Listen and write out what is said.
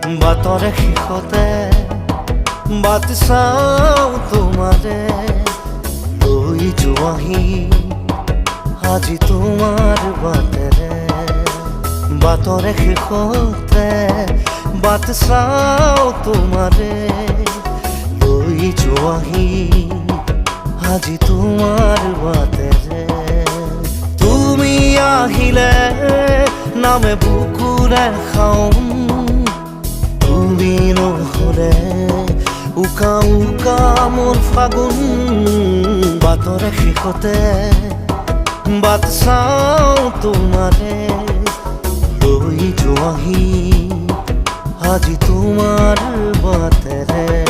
বাটৰে শেষতে বাট চাওঁ তোমাৰে লৈ যোৱাহি আজি তোমাৰ বাটেৰে বাটৰে শেষতে বাট চাওঁ তোমাৰে লৈ যোৱাহি আজি তোমাৰ বাটেৰে তুমি আহিলে নামে বুকুৰে খাওঁ তুমি নহ'লে উকা উকা মোৰ ফাগুন বাটৰে শেষতে বাট চাওঁ তোমাৰে লৈ যোৱাহি আজি তোমাৰ বাটেৰে